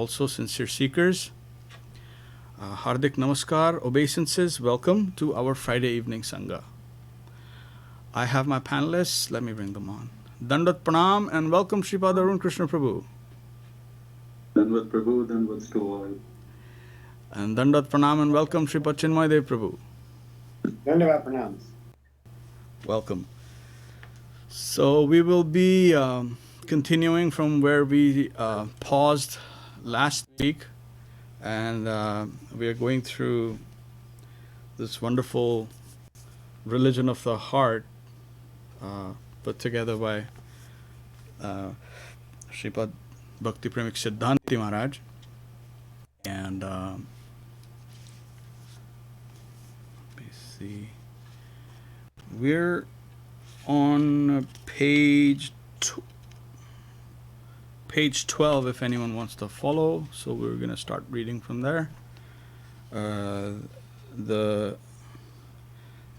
also sincere seekers. Hardik Namaskar, obeisances, welcome to our Friday evening Sangha. I have my panelists, let me bring them on. Dandat Pranam and welcome Sripad Arun Krishna Prabhu. Dandat Prabhu, Dandat to all. And Dandat Pranam and welcome Sripad Chinmay Dev Prabhu. Dandavat Pranams. Welcome. So we will be continuing from where we paused last week, and we are going through this wonderful religion of the heart put together by Sripad Bhakti Premik Siddhanti Mahārāj. And let me see, we're on page 12 if anyone wants to follow. So we're going to start reading from there. The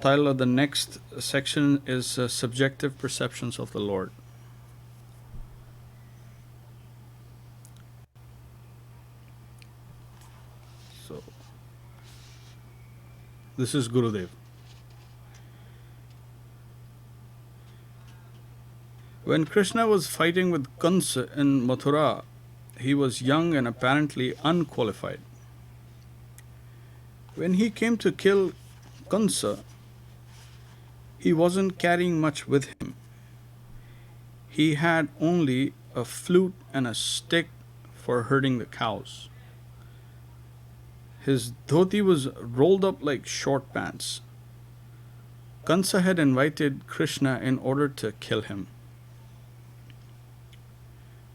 title of the next section is Subjective Perceptions of the Lord. So this is Gurudev. When Krishna was fighting with Kansa in Mathura, he was young and apparently unqualified. When he came to kill Kansa, he wasn't carrying much with him. He had only a flute and a stick for herding the cows. His dhoti was rolled up like short pants. Kansa had invited Krishna in order to kill him.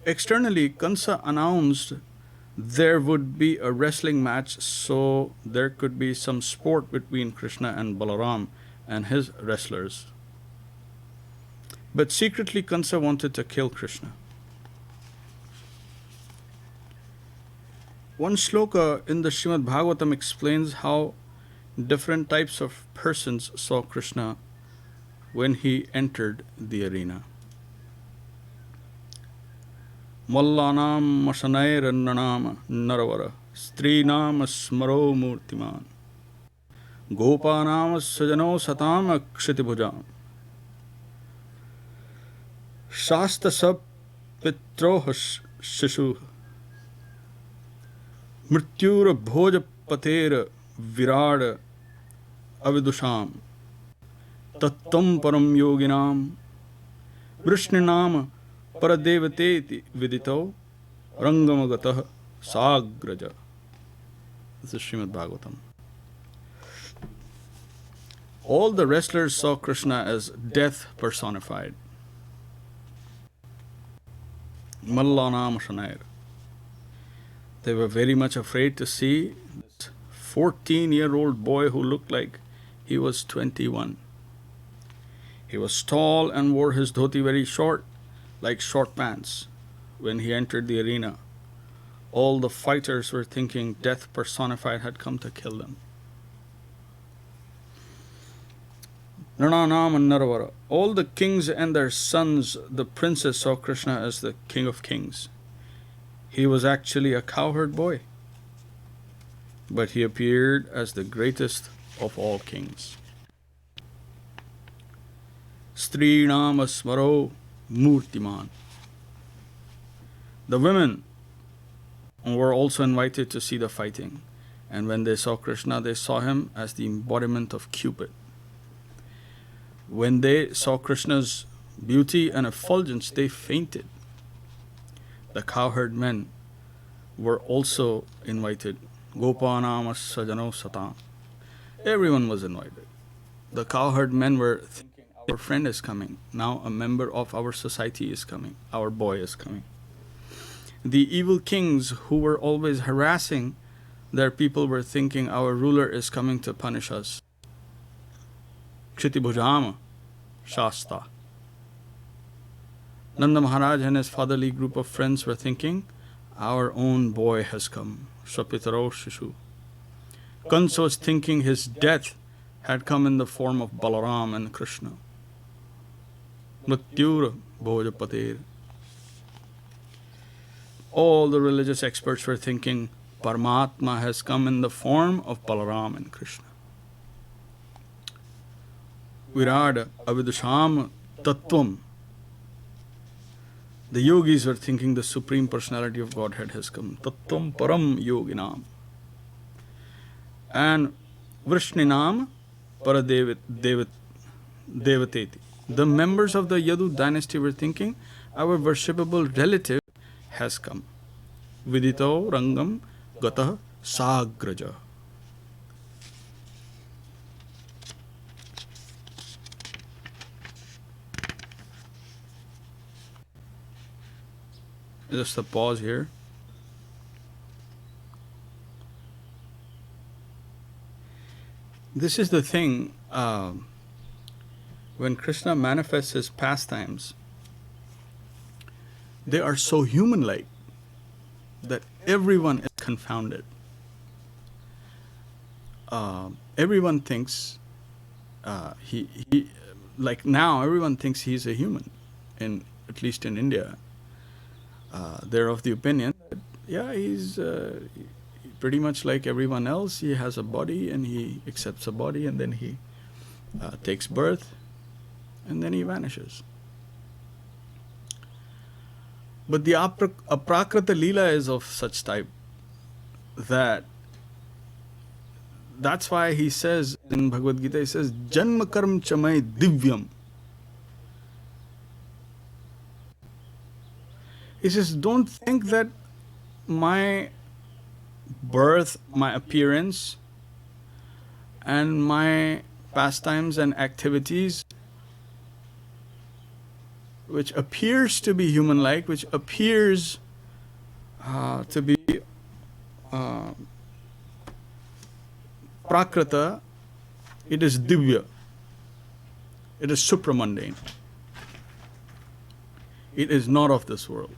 Externally, Kansa announced there would be a wrestling match so there could be some sport between Krishna and Balaram and his wrestlers. But secretly, Kansa wanted to kill Krishna. One shloka in the Srimad Bhagavatam explains how different types of persons saw Krishna when he entered the arena. Mallanam Masanairannanam Naravara Strinam Smaro Murtiman Gopanam Sajano Satam Akshitibhujam Shasta Sab Pitroh Shishu Mrityur Bhoja Pater Virad Avidusham Tattam Param Yoginam Vrishninam Paradevate vidito rangamagata sagraja. This is Srimad Bhagavatam. All the wrestlers saw Krishna as death personified. Mallanam Shanair. They were very much afraid to see this 14-year-old boy who looked like he was 21. He was tall and wore his dhoti very short, like short pants. When he entered the arena, all the fighters were thinking death personified had come to kill them. Naranam and Naravara. All the kings and their sons, the princes, saw Krishna as the king of kings. He was actually a cowherd boy, but he appeared as the greatest of all kings. Strinam Smaro Murtiman. The women were also invited to see the fighting, and when they saw Krishna, they saw him as the embodiment of Cupid. When they saw Krishna's beauty and effulgence, they fainted. The cowherd men were also invited. Gopanam Sajano Satam. Everyone was invited. The cowherd men were thinking, our friend is coming. Now a member of our society is coming. Our boy is coming. The evil kings who were always harassing their people were thinking, our ruler is coming to punish us. Kshitibhujama Shasta. Nanda Mahārāj and his fatherly group of friends were thinking, our own boy has come. Shapitaro Shishu. Kansa was thinking his death had come in the form of Balaram and Krishna. Mrityur Bhoja Pater. all the religious experts were thinking Paramatma has come in the form of Balaram and Krishna. Virāda avidusham tattvam. The yogis were thinking the Supreme Personality of Godhead has come. Tattvam param yoginam. And Vrishninam paradevateti. The members of the Yadu dynasty were thinking our worshipable relative has come. Vidito rangam gatah sagraja. Just a pause here. This is the thing, when Krishna manifests his pastimes, they are so human-like that everyone is confounded. Everyone thinks he like now everyone thinks he's a human, at least in India. They're of the opinion that, yeah, he's pretty much like everyone else. He has a body and he accepts a body and then he takes birth and then he vanishes. But the Aprakrita Leela is of such type that's why he says in Bhagavad Gita, he says, Janma karm chamay divyam. He says, don't think that my birth, my appearance, and my pastimes and activities, which appears to be human-like, which appears to be prakrita, it is divya. It is supramundane. It is not of this world.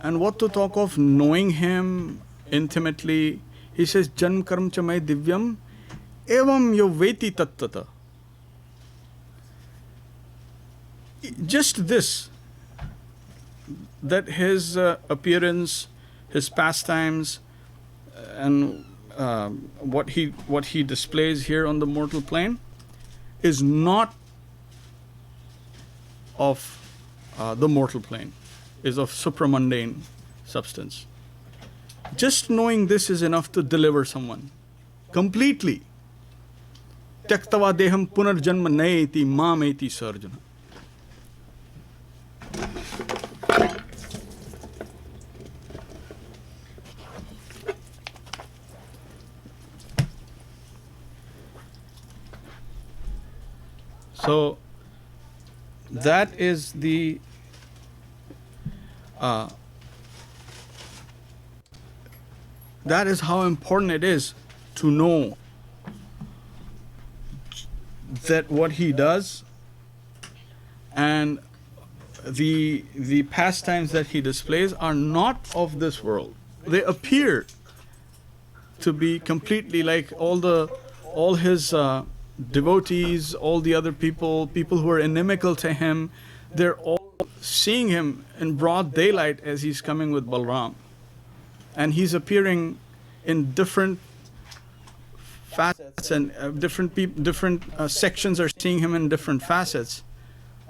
And what to talk of knowing him intimately? He says, Janm karam chamay divyam evam yo veti tattata. Just this, that his appearance, his pastimes, and what he displays here on the mortal plane is not of the mortal plane, is of supramundane substance. Just knowing this is enough to deliver someone completely. Tyaktava deham punarjanma naeti mameti sarjana. So that is the that is how important it is to know that what he does and the pastimes that he displays are not of this world. They appear to be completely like all his devotees, all the other people who are inimical to him, they're all seeing him in broad daylight as he's coming with Balram. And he's appearing in different facets, and different sections are seeing him in different facets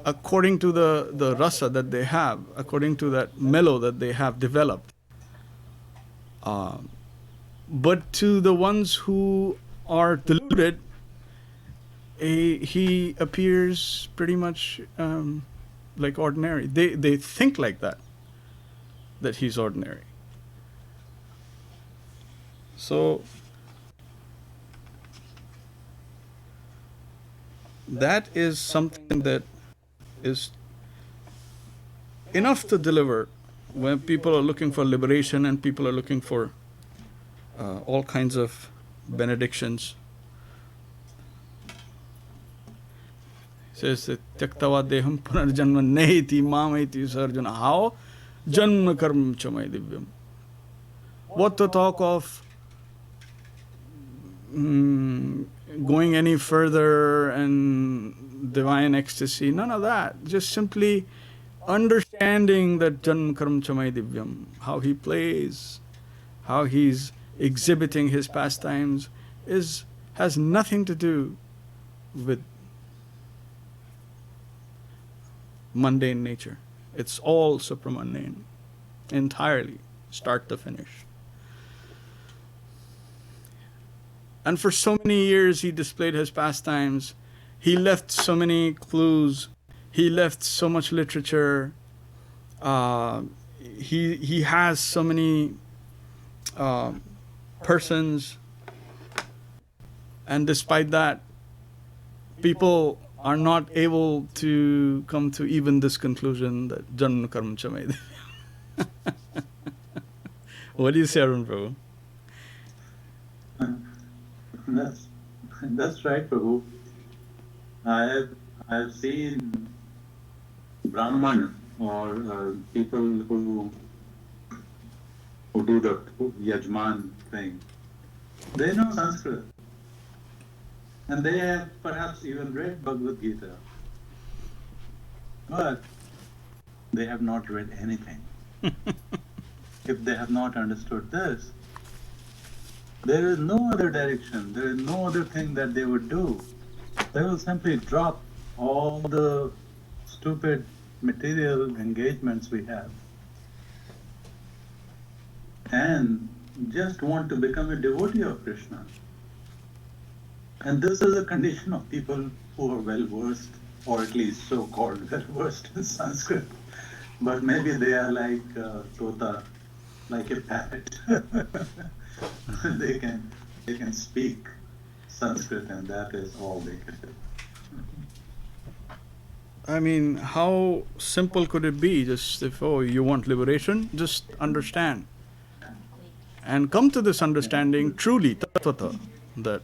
according to the rasa that they have, according to that mellow that they have developed. But to the ones who are deluded, he appears pretty much like ordinary. They think like that he's ordinary. So that is something that is enough to deliver when people are looking for liberation and people are looking for all kinds of benedictions. It says that Tyaktava deham punarjanma nehiti mameti sarjana. How? Janma karma chamay divyam. What to talk of going any further and divine ecstasy? None of that. Just simply understand understanding that Janma Karma Chamai Divyam, how he plays, how he's exhibiting his pastimes, has nothing to do with mundane nature. It's all supramundane, entirely, start to finish. And for so many years he displayed his pastimes. He left so many clues. He left so much literature. He has so many persons. And despite that, people are not able to come to even this conclusion that Janma Karma Chamai. What do you say, Arun Prabhu? That's right, Prabhu. I have seen Brahman or people who do the Yajman thing. They know Sanskrit. And they have perhaps even read Bhagavad Gita. But they have not read anything. If they have not understood this, there is no other direction, there is no other thing that they would do. They will simply drop all the stupid material engagements we have and just want to become a devotee of Krishna. And this is a condition of people who are well versed, or at least so-called well versed in Sanskrit. But maybe they are like Tota, like a parrot. They can speak Sanskrit, and that is all they can do. I mean, how simple could it be? Just if, you want liberation, just understand. And come to this understanding truly, tatvata, that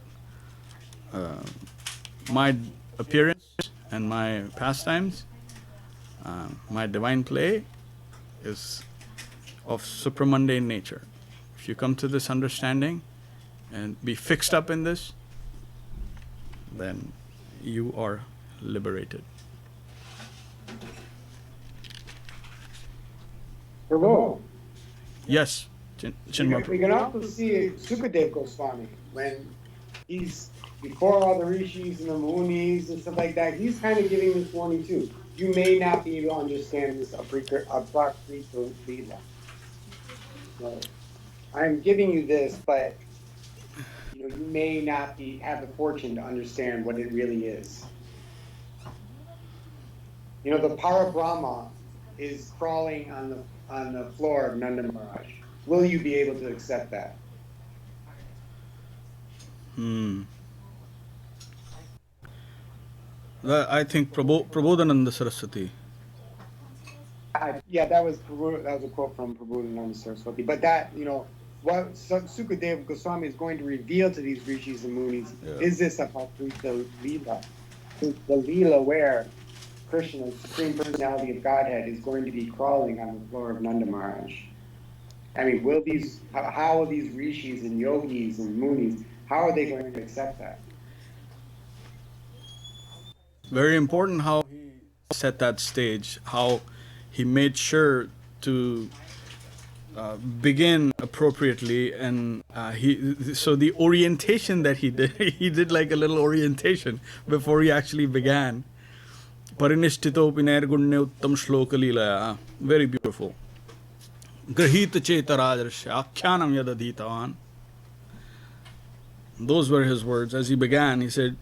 my appearance and my pastimes, my divine play is of supramundane nature. If you come to this understanding and be fixed up in this, then you are liberated. Prabhu, Yes, Chinmay. we can also see Dev-Goswāmī when he's before all the rishis and the munis and stuff like that. He's kind of giving this warning too. You may not be able to understand this Aprakrita Leela. So, I'm giving you this, but you may not have the fortune to understand what it really is. The Parabrahma is crawling on the floor of Nanda Maharaj. Will you be able to accept that? I think Prabodhananda Saraswati. Yeah, that was a quote from Prabodhananda Saraswati. But that, what Sukadeva Goswami is going to reveal to these rishis and munis is this Apakrita Leela. The Leela where Krishna, the Supreme Personality of Godhead, is going to be crawling on the floor of Nanda Maharaj. I mean, how will these rishis and yogis and munis, how are they going to accept that? Very important how he set that stage, how he made sure to begin appropriately, and so the orientation that he did like a little orientation before he actually began. Parinishthito pinargunne uttam shloka leelaya. Very beautiful. Grahita cheta rajarasya akyanam yadadhitavan. Those were his words. As he began, he said,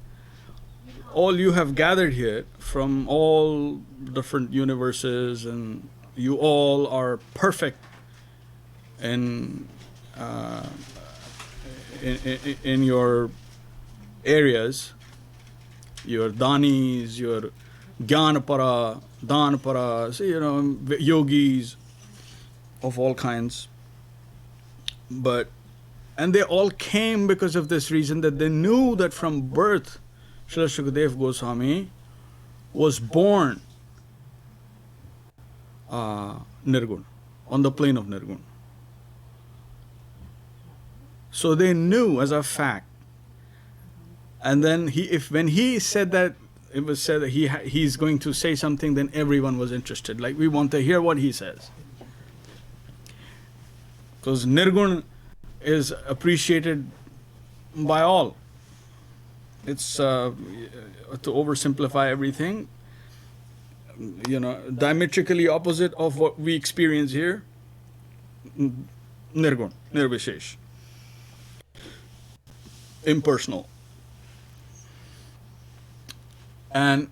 all you have gathered here from all different universes, and you all are perfect in your areas, your danis, your Jnanapara, Danapara, yogis of all kinds. And they all came because of this reason, that they knew that from birth, Śrīla Dev-Goswāmī was born Nirgun, on the plane of Nirgun. So they knew as a fact. And then when he said that it was said that he's going to say something, then everyone was interested. Like, we want to hear what he says. Because Nirgun is appreciated by all. It's, to oversimplify everything, diametrically opposite of what we experience here, Nirgun, Nirvishesh. Impersonal. And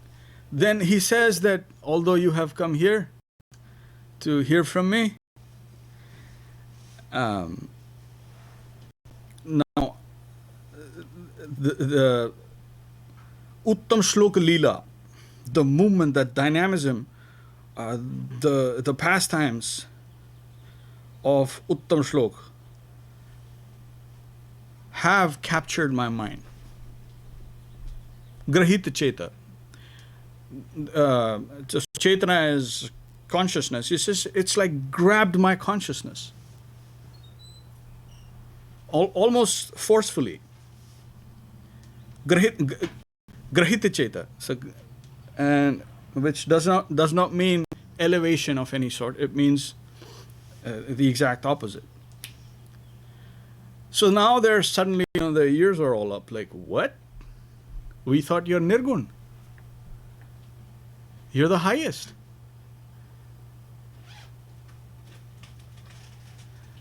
then he says that although you have come here to hear from me, now the Uttam Shloka Leela, the movement, that dynamism, the pastimes of Uttam Shlok have captured my mind. Grahita Cheta. Just Chetana is consciousness. It's like grabbed my consciousness. Almost forcefully. Grahita Cheta. So, and which does not mean elevation of any sort. It means the exact opposite. So now they're suddenly, their ears are all up. Like, what? We thought you're Nirgun. You're the highest.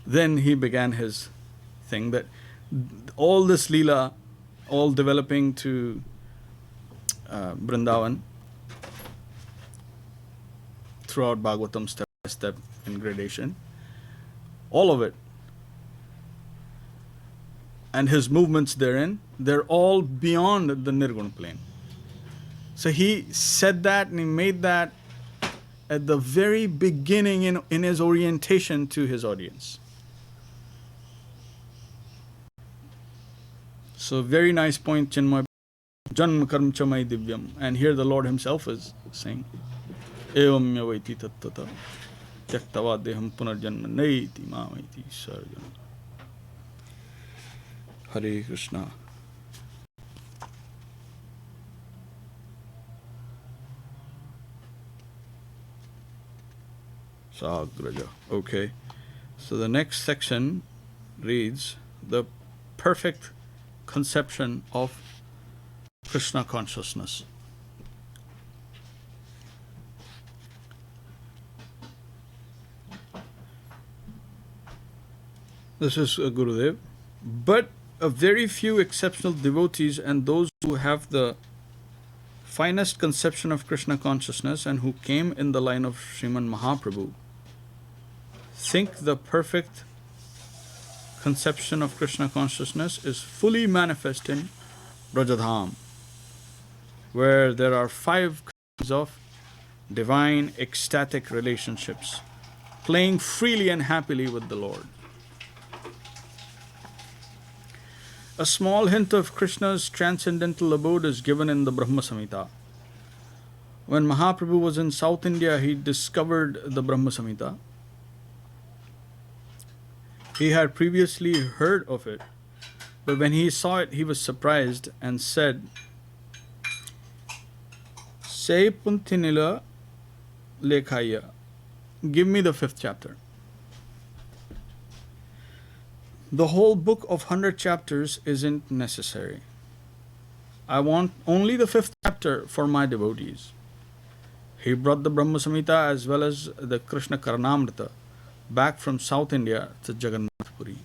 Then he began his thing that all this Leela, all developing to Vrindavan throughout Bhagavatam, step by step in gradation, all of it, and his movements therein, they're all beyond the Nirguna plane. So he said that and he made that at the very beginning in his orientation to his audience. So very nice point, Chinmay. Janma karma chamai divyam. And here the Lord himself is saying, Evam yavaiti tattata tyaktava deham punarjanma naiti mamaiti sarjana. Hare Krishna. Sagraja. Okay. So the next section reads the perfect conception of Krishna consciousness. This is Gurudev. But a very few exceptional devotees and those who have the finest conception of Krishna consciousness and who came in the line of Sriman Mahaprabhu think the perfect conception of Krishna consciousness is fully manifest in Brajadham, where there are 5 kinds of divine ecstatic relationships, playing freely and happily with the Lord. A small hint of Krishna's transcendental abode is given in the Brahma Samhita. When Mahaprabhu was in South India, he discovered the Brahma Samhita. He had previously heard of it, but when he saw it, he was surprised and said, Say Puntinila Lekhaya, give me the 5th chapter. The whole book of 100 chapters isn't necessary. I want only the 5th chapter for my devotees. He brought the Brahma Samhita as well as the Krishna Karnamrita back from South India to Jagannath Puri.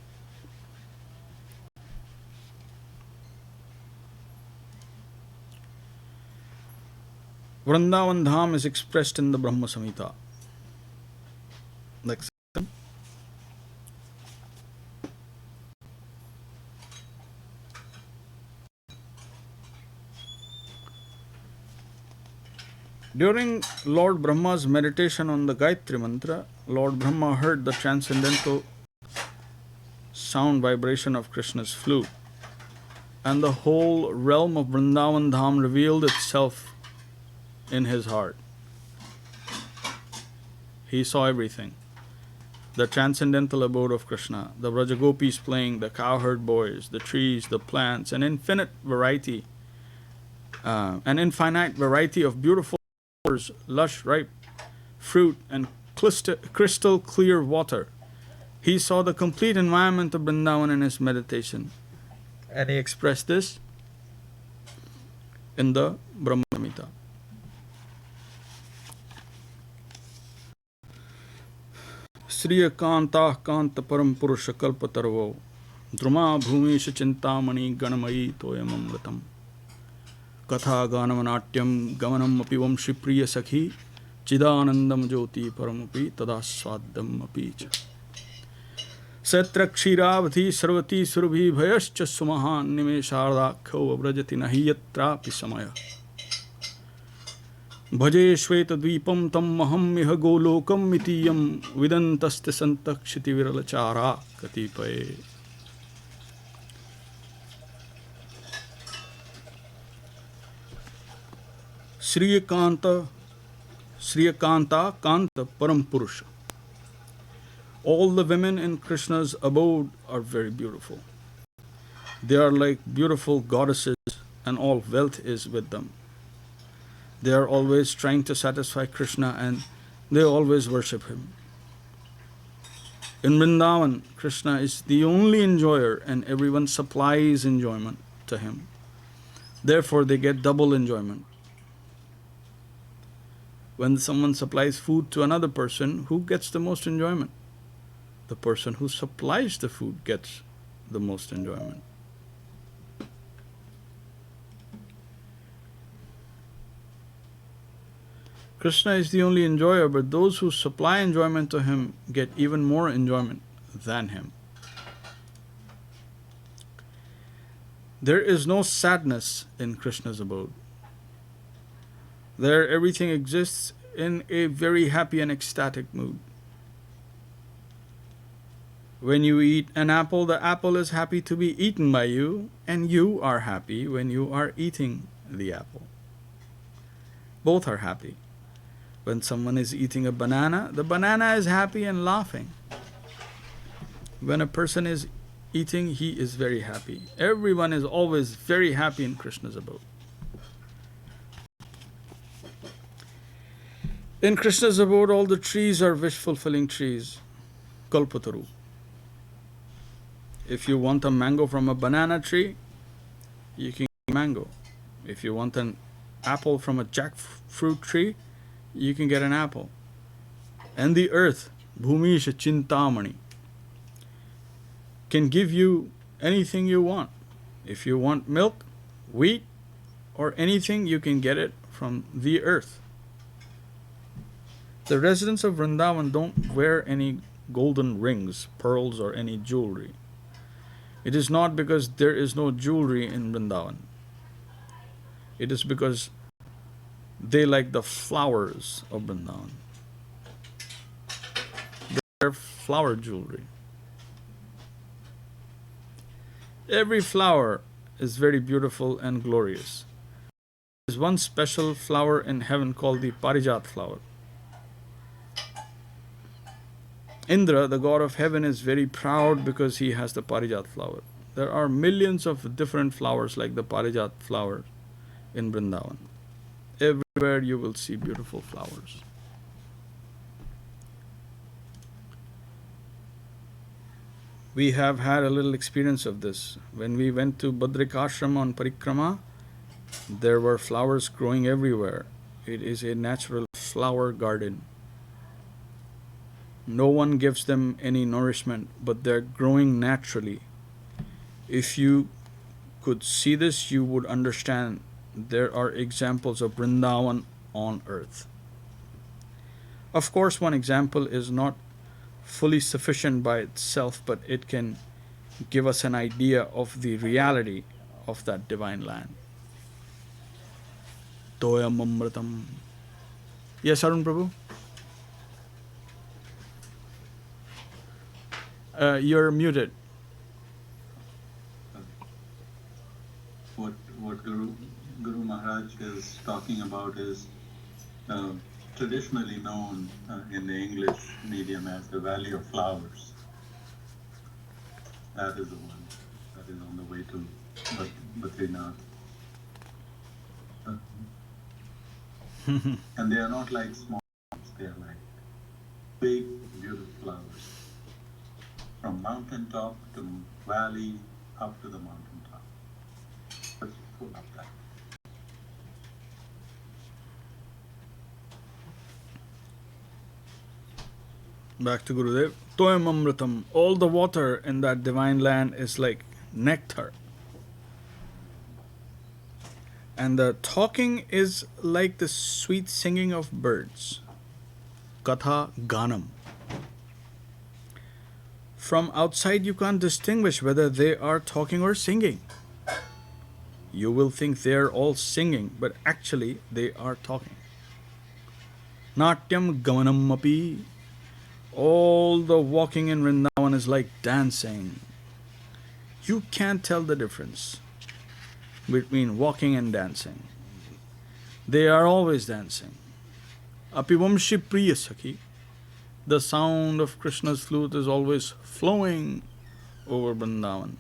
Vrindavan Dham is expressed in the Brahma Samhita. Next. During Lord Brahma's meditation on the Gayatri Mantra, Lord Brahma heard the transcendental sound vibration of Krishna's flute, and the whole realm of Vrindavan Dham revealed itself in his heart. He saw everything. The transcendental abode of Krishna, the Vrajagopis playing, the cowherd boys, the trees, the plants, an infinite variety an infinite variety of beautiful flowers, lush, ripe fruit, and crystal clear water. He saw the complete environment of Vrindavan in his meditation. And he expressed this in the Brahma-samhita. Sriya Kanta Kanta Param Purusha Kalpatarvo Druma Bhumisha Chintamani Ganamayi Toyamamratam Katha Ganamanatyam Gamanam Api Vamshi Priya Sakhi Chidanandam Jyoti Paramapi Tadaswadam Apicha Satra Kshiravati Sarvati Surabhi Bhayascha Sumahan Nimesharadakho Abrajati Nahiyatrapi Samaya Bhaje Shweta Dvipam Tam Maham Miha Golokam Mitiyam Vidantaste Santakshiti Viralachara Katipaye. Sriyakanta Kanta Param Purusha. All the women in Krishna's abode are very beautiful. They are like beautiful goddesses, and all wealth is with them. They are always trying to satisfy Krishna, and they always worship him. In Vrindavan, Krishna is the only enjoyer, and everyone supplies enjoyment to him. Therefore, they get double enjoyment. When someone supplies food to another person, who gets the most enjoyment? The person who supplies the food gets the most enjoyment. Krishna is the only enjoyer, but those who supply enjoyment to him get even more enjoyment than him. There is no sadness in Krishna's abode. There everything exists in a very happy and ecstatic mood. When you eat an apple, the apple is happy to be eaten by you, and you are happy when you are eating the apple. Both are happy. When someone is eating a banana, the banana is happy and laughing. When a person is eating, he is very happy. Everyone is always very happy in Krishna's abode. In Krishna's abode, all the trees are wish-fulfilling trees. Kalpataru. If you want a mango from a banana tree, you can get a mango. If you want an apple from a jackfruit tree, you can get an apple. And the earth, Bhumisha Chintamani, can give you anything you want. If you want milk, wheat, or anything, you can get it from the earth. The residents of Vrindavan don't wear any golden rings, pearls, or any jewelry. It is not because there is no jewelry in Vrindavan. It is because they like the flowers of Vrindavan. They wear flower jewelry. Every flower is very beautiful and glorious. There is one special flower in heaven called the Parijat flower. Indra, the god of heaven, is very proud because he has the Parijat flower. There are millions of different flowers like the Parijat flower in Vrindavan. Everywhere you will see beautiful flowers. We have had a little experience of this. When we went to Badrikashram on Parikrama, there were flowers growing everywhere. It is a natural flower garden. No one gives them any nourishment, but they're growing naturally. If you could see this, you would understand there are examples of Vrindavan on earth. Of course, one example is not fully sufficient by itself, but it can give us an idea of the reality of that divine land. Toyam Amritam. Yes, Arun Prabhu? You're muted. What Guru Mahārāj is talking about is traditionally known in the English medium as the Valley of Flowers. That is the one that is on the way to Badrinath. And they are not like small flowers, they are like big, beautiful flowers. From mountain top to valley, up to the mountain top. Just full of that. Back to Gurudev. Toyam amritam. All the water in that divine land is like nectar. And the talking is like the sweet singing of birds. Katha Ganam. From outside you can't distinguish whether they are talking or singing. You will think they are all singing, but actually they are talking. Natyam Gamanam api. All the walking in Vrindavan is like dancing. You can't tell the difference between walking and dancing. They are always dancing. Apivamshi Priya Sakhi. The sound of Krishna's flute is always flowing over Vrindavan.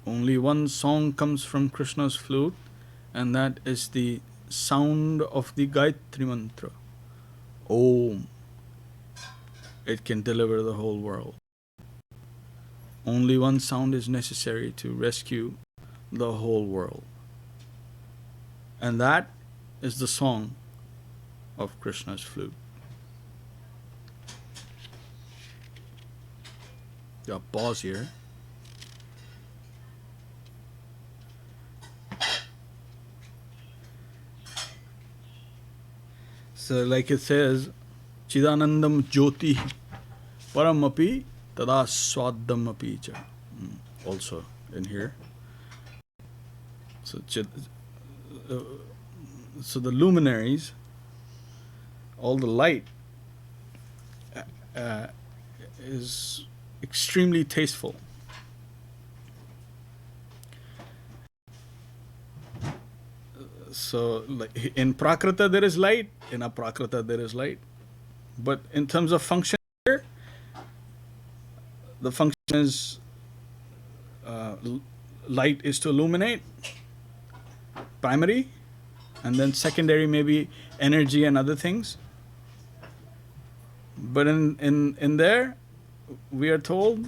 Only one song comes from Krishna's flute, and that is the sound of the Gayatri Mantra. Om. It can deliver the whole world. Only one sound is necessary to rescue the whole world. And that is the song of Krishna's flute. Yeah, pause here. So like it says, Chidanandam Jyoti Paramapi Tada Swadam Api cha. Also in here. So, so the luminaries, all the light is extremely tasteful. So like in Prakrita there is light, in Aprakrita there is light. But in terms of function here, the function is light is to illuminate, primary, and then secondary maybe energy and other things. But in there, we are told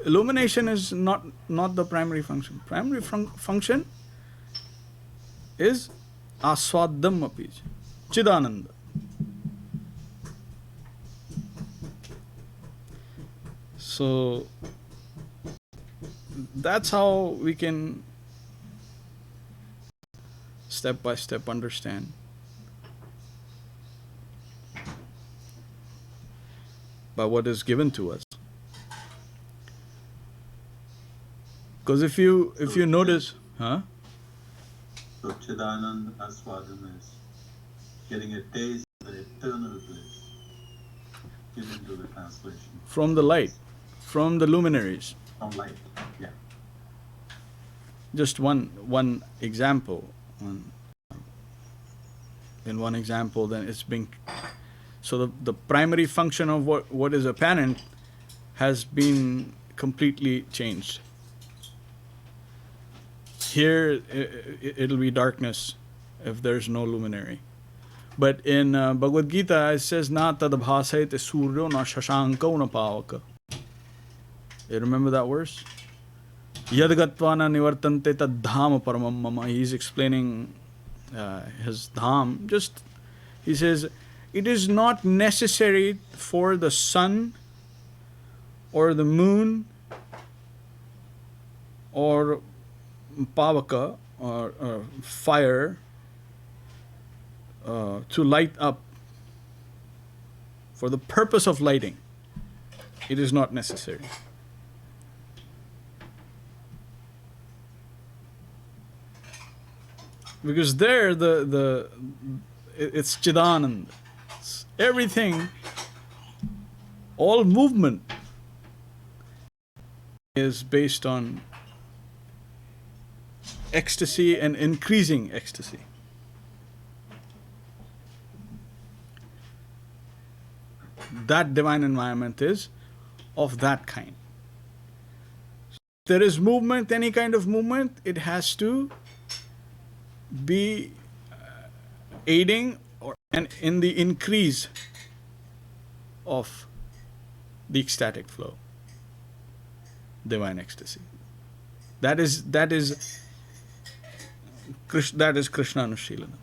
illumination is not the primary function. Primary function is aswadam api, chidananda. So that's how we can step by step understand. By what is given to us. Because if you notice, So Chidanand Aswadam is getting a taste of the eternal bliss. Given to the translation. From the light, from the luminaries. From light, yeah. Just one example. In one example, then it's being. So the primary function of what is apparent has been completely changed. Here it'll be darkness if there's no luminary. But in Bhagavad Gita it says, Na tad bhasayate suryo na shashanko na pavaka. You remember that verse? Yad gatva na nivartante tad dham paramam mama. He's explaining his dham. He says, it is not necessary for the sun or the moon or pavaka or fire to light up for the purpose of lighting. It is not necessary. Because there it's Chidanand. Everything, all movement is based on ecstasy and increasing ecstasy. That divine environment is of that kind. If there is movement, any kind of movement, it has to be aiding and in the increase of the ecstatic flow, divine ecstasy. That is Krishna Anushilana.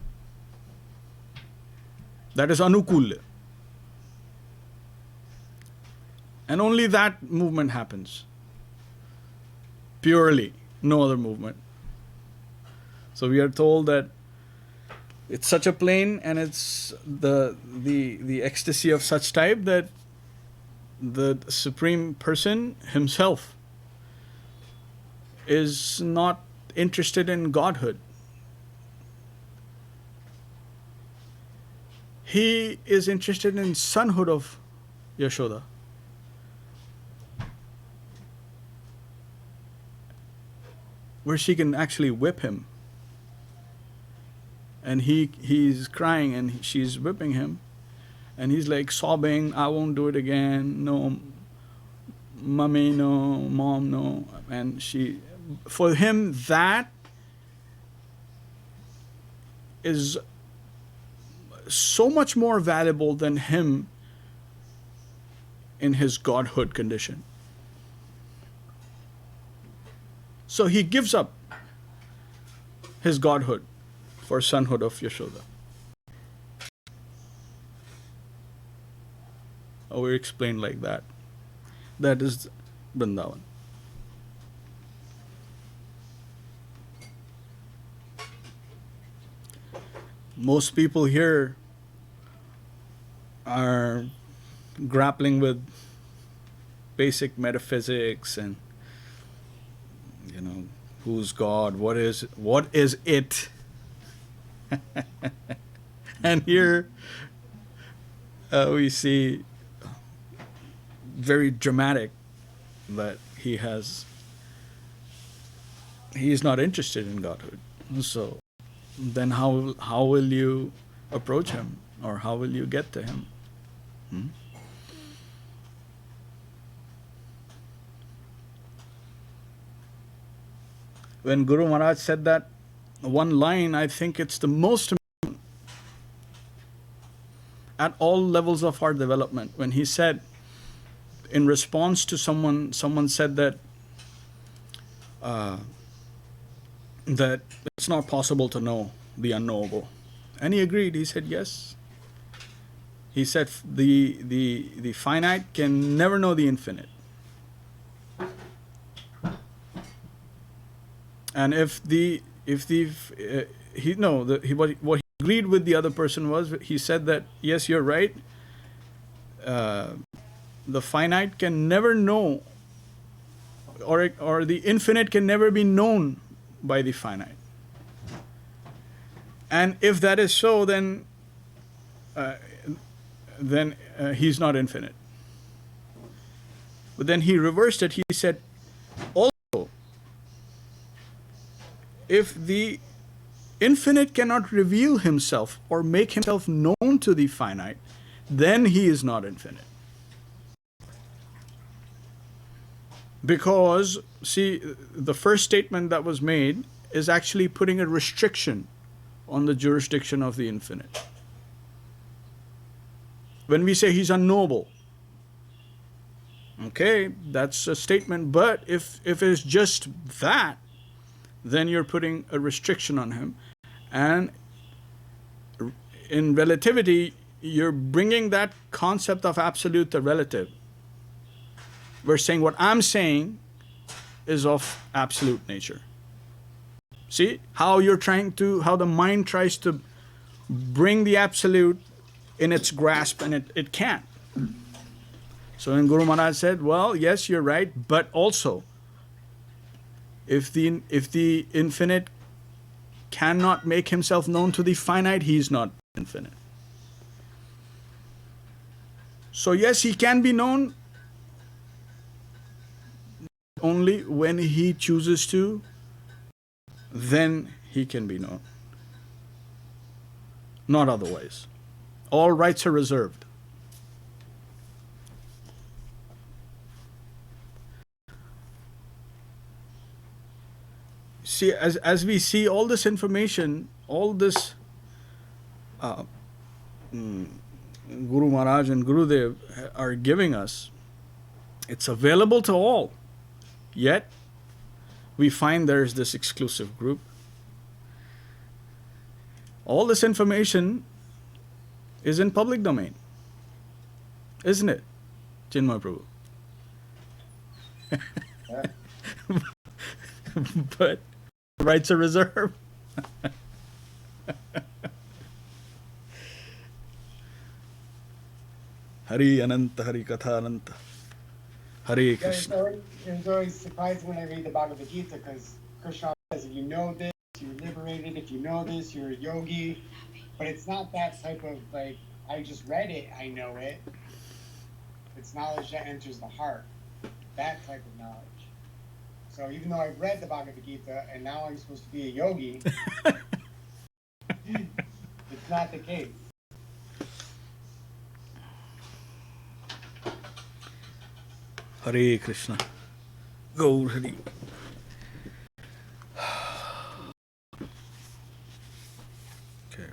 That is Anukulya. And only that movement happens. Purely, no other movement. So we are told that it's such a plane and it's the ecstasy of such type that the Supreme Person himself is not interested in Godhood. He is interested in sonhood of Yashoda. Where she can actually whip him. And he's crying and she's whipping him. And he's like sobbing, I won't do it again. No, mommy, no, mom, no. And for him, that is so much more valuable than him in his godhood condition. So he gives up his godhood for sonhood of Yashoda. We explain like that. That is Vrindavan. Most people here are grappling with basic metaphysics and who's God, what is it? And here we see very dramatic that he is not interested in Godhood. So then how will you approach him, or how will you get to him? When Guru Mahārāj said that one line, I think it's the most important at all levels of our development. When he said, in response to someone said that that it's not possible to know the unknowable, and he agreed. He said yes. He said the finite can never know the infinite. And what he agreed with the other person was, he said that yes, you're right. The finite can never know, or the infinite can never be known by the finite. And if that is so, then he's not infinite. But then he reversed it. He said, also, if the infinite cannot reveal himself or make himself known to the finite, then he is not infinite. Because, see, the first statement that was made is actually putting a restriction on the jurisdiction of the infinite. When we say he's unknowable, okay, that's a statement, but if it's just that, then you're putting a restriction on him. And in relativity, you're bringing that concept of absolute to relative. We're saying what I'm saying is of absolute nature. See how the mind tries to bring the absolute in its grasp, and it can't. So when Guru Mahārāj said, well, yes, you're right, but also, if the infinite cannot make himself known to the finite, he's not infinite. So yes, he can be known only when he chooses to, then he can be known. Not otherwise. All rights are reserved. See, as we see all this information all this Guru Maharaj and Gurudev are giving us, it's available to all. Yet, we find there's this exclusive group. All this information is in public domain, isn't it, Chinmay Prabhu? But rights are reserved. Hari Ananta, Hari Katha Ananta, Hare Krishna. It's always surprising when I read the Bhagavad Gita, because Krishna says, if you know this, you're liberated. If you know this, you're a yogi. But it's not that type of, like, I just read it, I know it. It's knowledge that enters the heart. That type of knowledge. So even though I've read the Bhagavad Gita and now I'm supposed to be a yogi, it's not the case. Hare Krishna. Gaur Hari. Okay.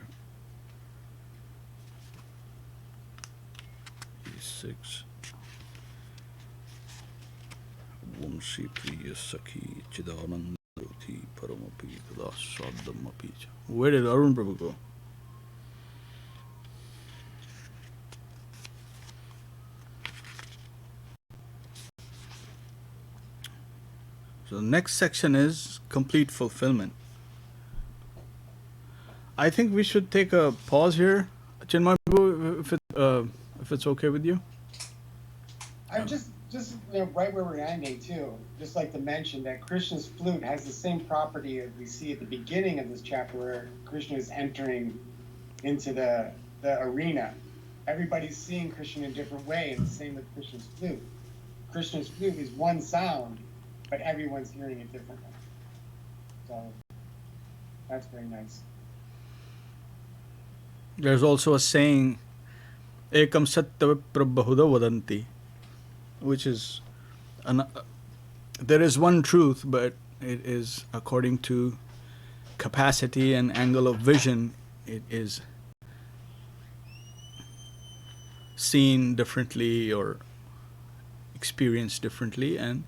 E6. Vamshi Priya Sakhi Chidananda Jyoti Paramapi Tada Swadam Api. Where did Arun Prabhu go? So the next section is complete fulfillment. I think we should take a pause here, Chinmay Prabhu, if it's okay with you. I'm just right where we're ending too. Just like to mention that Krishna's flute has the same property as we see at the beginning of this chapter, where Krishna is entering into the arena. Everybody's seeing Krishna in a different way, and the same with Krishna's flute. Krishna's flute is one sound, but everyone's hearing it differently. So that's very nice. There's also a saying, Ekam Satya Prabhuda Vadanti, which is, there is one truth, but it is according to capacity and angle of vision, it is seen differently or experienced differently, and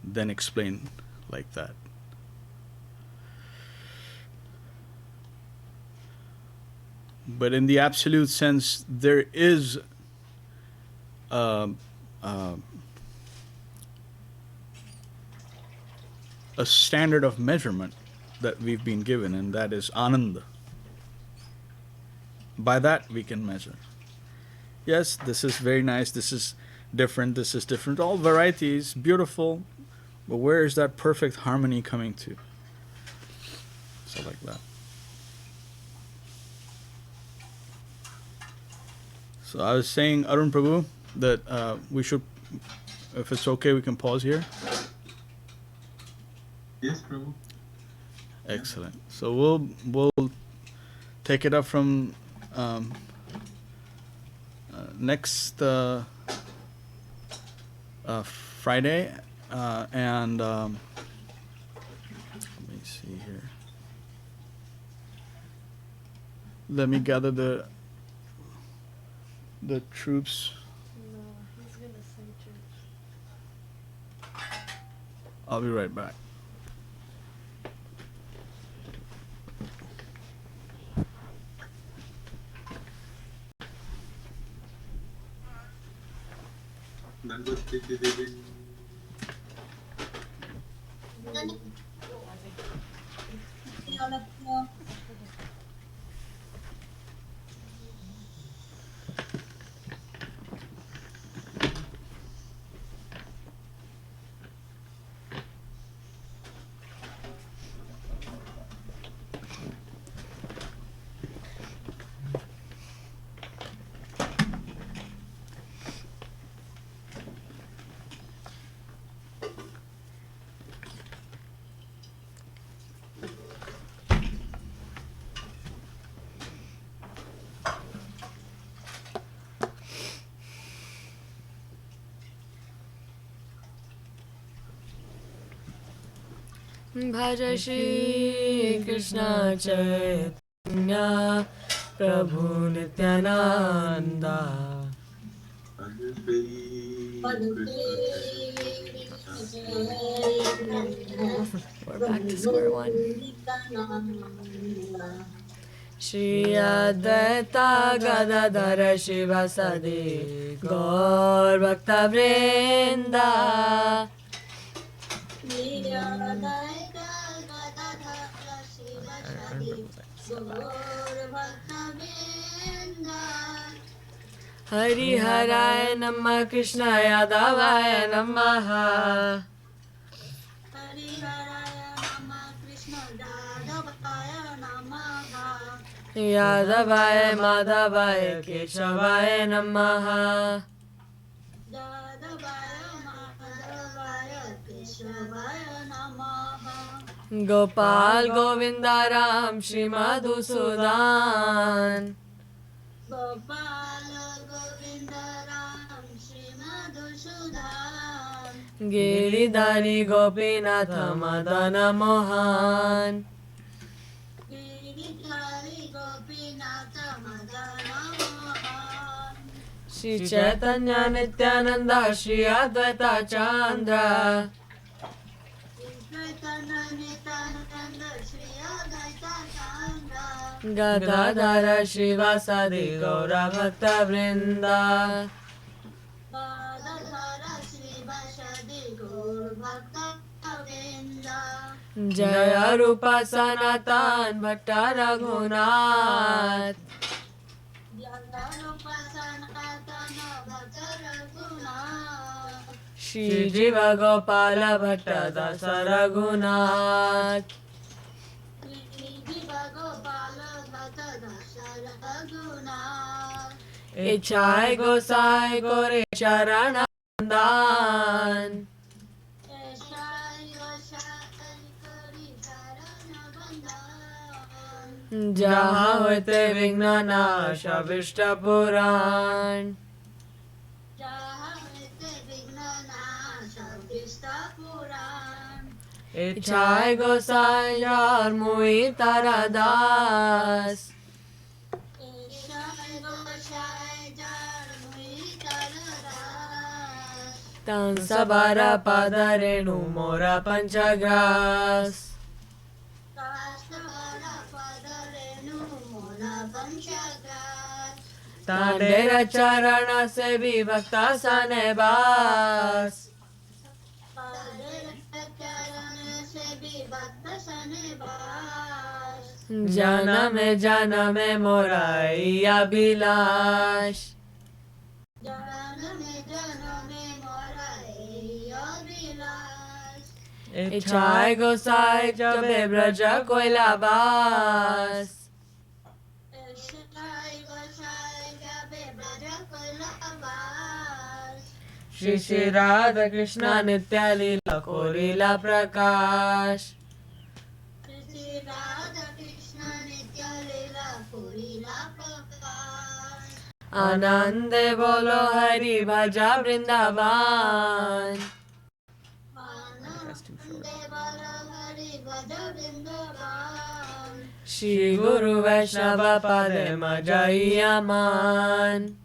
then explained like that. But in the absolute sense, there is a standard of measurement that we've been given, and that is Ananda. By that we can measure. Yes, this is very nice, this is different, this is different. All varieties, beautiful, but where is that perfect harmony coming to? So like that. So I was saying, Arun Prabhu, that we should, if it's okay, we can pause here. Yes, Prabhu. Excellent. So we'll take it up from next Friday, and let me see here. Let me gather the troops. No, he's gonna sing church. I'll be right back. Bhaja Shri Krishna Chaitanya Prabhu Nityananda. We're back to square one. Shri Advaita Gadadhara Shivasadi Gaur Bhakta Vrinda. Hari Haraya Namah Krishna Yadavaya Namaha. Yadavaya Madhavaya Keshavaya Namaha. Gopal Govinda Ram Shri Madhusudan. Giridhari Gopinatha Madana Mohan. Shri Chaitanya Nityananda Shri Advaita Chandra. Gadadhara Shivasadi Gaura Bhakta Vrinda. Jaya Rupa Sanatan Bhatta Raghunath. Shri Jiva Gopala Bhatta Dasa Raghunath. Ichai Gosai Gore Charanandan. Jaha hote Vigna Nash Avishta Puran. Ichai Gosai Jar Mui Taradas. Tan Sabara Padarenu Mora Panchagras. Tandera Charana Se Vivakta Sanebas. Janame Morai Abhilash. Ichai Gosai Jabe Braja Koilabas. Shri Shri Radha Krishna Nitya Leela Korila Prakash. Anande Bolo Hari Bhaja Vrindavan. Shri Guru Vaishnava Pade Majayaman.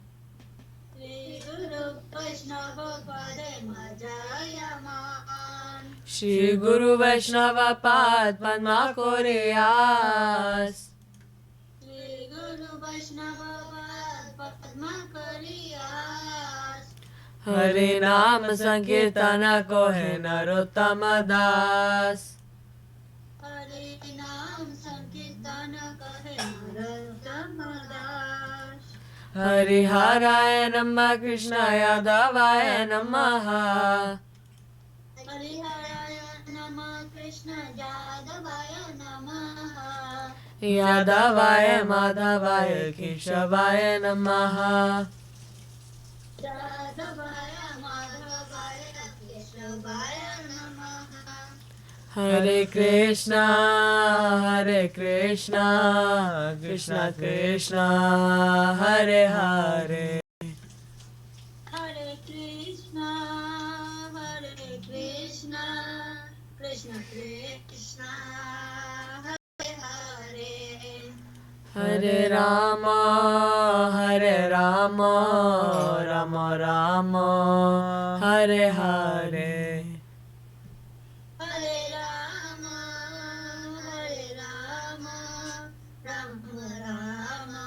Shri Guru Vaishnava Pad Padma Koriyas. Hari Naam Sankirtana Kohe Narottama Das. Hari Haraya Namah Krishna Yadavaya Namaha. Yadavaya Madhavaya Keshavaya Namaha. Hare Krishna, Krishna Krishna, Hare Hare. Hare Krishna, Krishna Krishna Hare Hare Hare Rama Rama Rama Hare Hare Hare Rama Rama Rama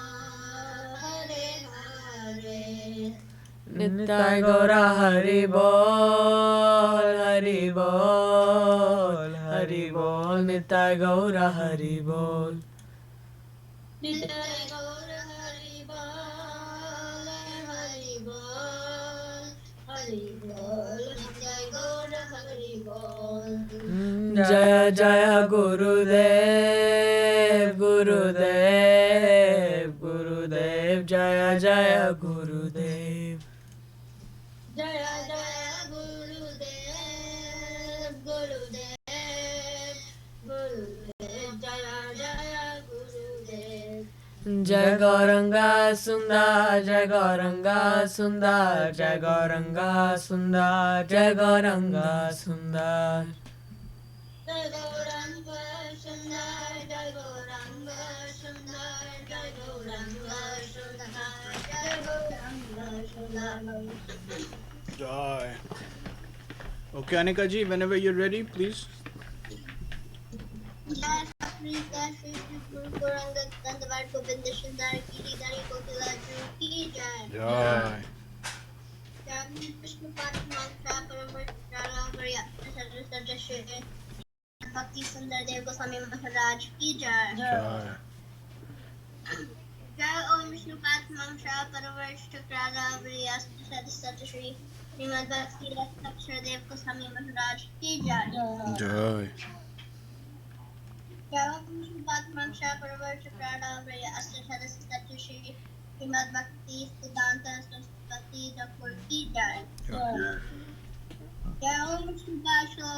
Hare Hare Nittai Gaura Hari Bol Hari Bol Hari Bol Nittai Gaura Hari Bol Nitya Gaura Hari Bol Hari Bol Hari Bol Nitya Gaura Hari Bol Jaya Jaya Gurudev Gurudev Gurudev Jaya Jaya Gurudev Jaya Jaya Gurudev Gurudev Gurudev Jaya Jaya Gurudev Jai Gauranga Sundar Jai Gauranga Sundar Jai Gauranga Sundar Jai Gauranga Sundar Jai Gauranga Sundar Jai Gauranga Sundar Jai Gauranga Sundar Jai Gauranga Sundar Joy. Okay, Anika ji, whenever you're ready, please. Jai Shri Shri Guru Gauranga Dandavad Govinda Sundar Giri Dari Gopila Ki Jai Joy. Jai Krishna Padma Paramar Rala Maria Saraswati Shri Bhakti Sundar Dev-Goswāmī Mahārāj Ki Jai Joy. Jai Om Vishnu Padma Paramar Rala Maria Saraswati Shri Bhakti Sundar Dev-Goswāmī Mahārāj Ki Jai Joy. Jai Om Vishnu Padma Paramar Rala Maria Saraswati Shri Bhakti Siddhanta Saraswati Thakur Ki Jai Jai Om Vishnu Padma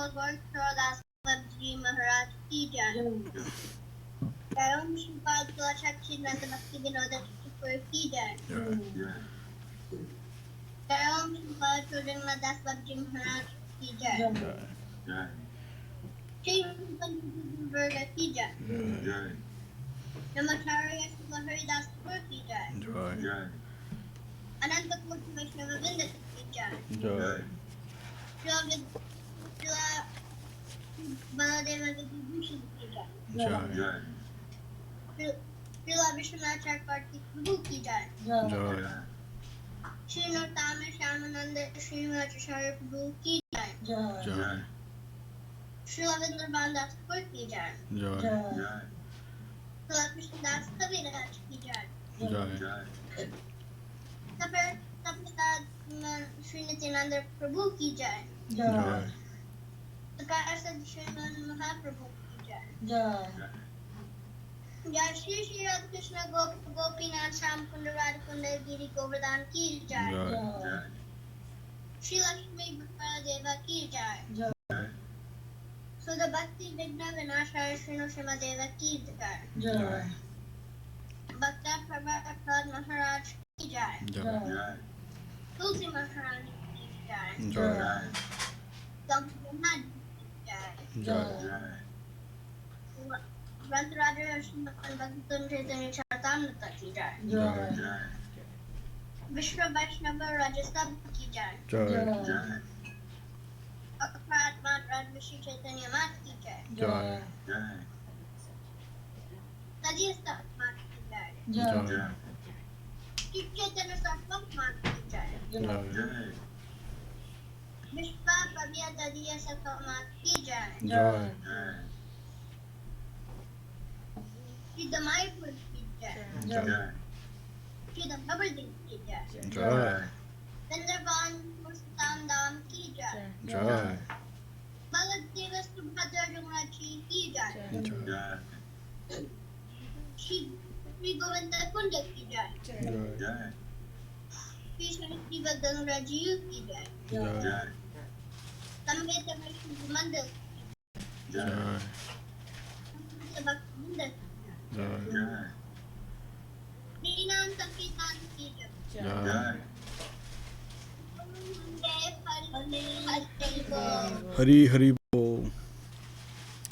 Paramar Babji Mahārāj Ki Jai Jai Om Vishnu Padma Shakti Nanda Bhakti Vinoda Thakur Ki Jai Jai Om Vishnu Padma Jagannatha Babji Mahārāj Ki Jai Shri Virga Ki Jai Namacharya Shri Haridas Thakur Ki Jai Joy. Ananta Koti Vaishnava Vrinda Ki Jai Joy. Śrīla Baladeva Vibhushan Ki Jai Joy. Śrīla Vishwanath Chakravarti Prabhu Ki Jai Joy. Shri Narottam Shyamananda Srimacharya Prabhu Ki Jai Joy. Śrīla Vrindavan Das Thakur Ki Jai Joy. Śrīla Krishnadas Kaviraj Ki Jai Joy. Tapasad Shri Nityananda Prabhu Ki Jai Joy. Tapasad Shri Mahaprabhu Ki Jai Jai Shri Shri Radha Krishna Gopinath Sham Kunda Radha Kunda Giri Govardhan Ki Jai Joy. Shri Lakshmi Deva Ki Jai So the Bhakti Vigna Vinashaya Shri Nrsimha Deva Ki Jai Bhakta Prabhupada Mahārāj Ki Jai Joy. Tulsi Mahārāj Ki Jai Joy. Gampamad Ki Jai Joy. Grantaraja Sriman Bhagavatam Chaitanya Charitamrita Ki Jai Joy. Vishwa Vaishnava Rajasab Ki Jai Joy. Akrat Mat Rajvishi Chaitanya Mat Ki Jai Joy. Tajista Mat Ki Jai Joy. Shri Chaitanya Sarvam Mat Ki Jai Joy. Vishwa Pavya Dadiya Sarvam Mat Ki Jai Joy. Shri Damayapur Ki Jai Shri Damabardin Ki Jai Joy. Chandravan Purstam Dam Ki Jai Joy. Baladeva Subhadra Jumrachi Ki Jai Shri Govinda Kunda Ki Jai Shri Shri Vagangra Jiyu Ki Jai Joy. Samveta Vaishnu Mandal Joy. Bhakti Vrinda Joy. Srinam Sankirtan Ki Jai Joy. Jai Hari Hari Bol Hari Hari Bol.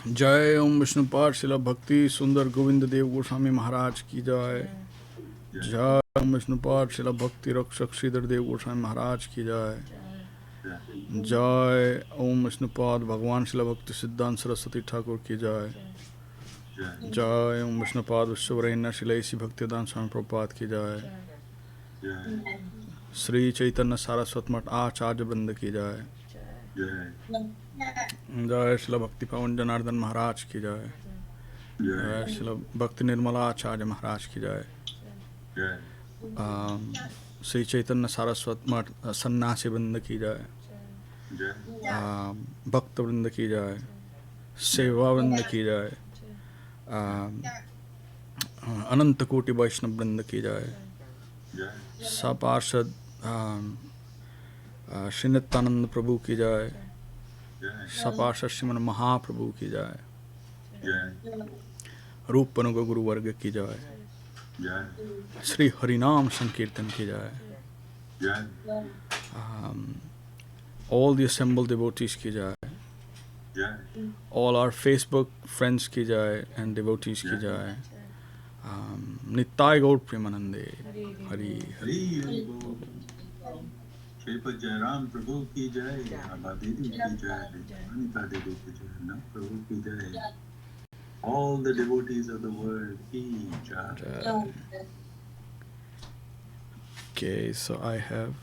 जय ओम विष्णुपाद श्रील भक्ति सुंदर गोविंद देव गोस्वामी महाराज की जय। जय ओम विष्णुपाद श्रील भक्ति रक्षक श्रीधर देव गोस्वामी महाराज की जय। जय ओम विष्णुपाद भगवान श्रील भक्ति सिद्धांत सरस्वती ठाकुर की जय। जय ओम विष्णुपाद विश्ववरेण्य श्रील ऐसी भक्तिदान स्वामी प्रभुपाद की जय। श्री चैतन्य सारस्वत मठ आचार्य वृंद की जय। जय श्रील भक्ति पवन जनार्दन महाराज की जय। जय श्रील भक्ति निर्मला आचार्य महाराज की जय। श्री चैतन्य सारस्वत मठ सन्यासी वृंद की जय। भक्त वृंद की जय। सेवा वृंद की जय। अनंत कोटि वैष्णव वृंद की जय। सपार्षद श्री नित्यानंद प्रभु की जय। सपार्षद श्रीमन महाप्रभु की जय। रूप अनुग गुरु वर्ग की जय। श्री हरिनाम संकीर्तन की जय। All the assembled devotees की जय। All our Facebook friends की जय and devotees की जय। नित्याय गौर प्रेमानंदे हरि हरि। श्रीपद जयराम प्रभु की जय। बाबा दीदी की जय। अनिता दीदी की जय। नव प्रभु की जय। All the devotees of the world की जय। Okay, so I have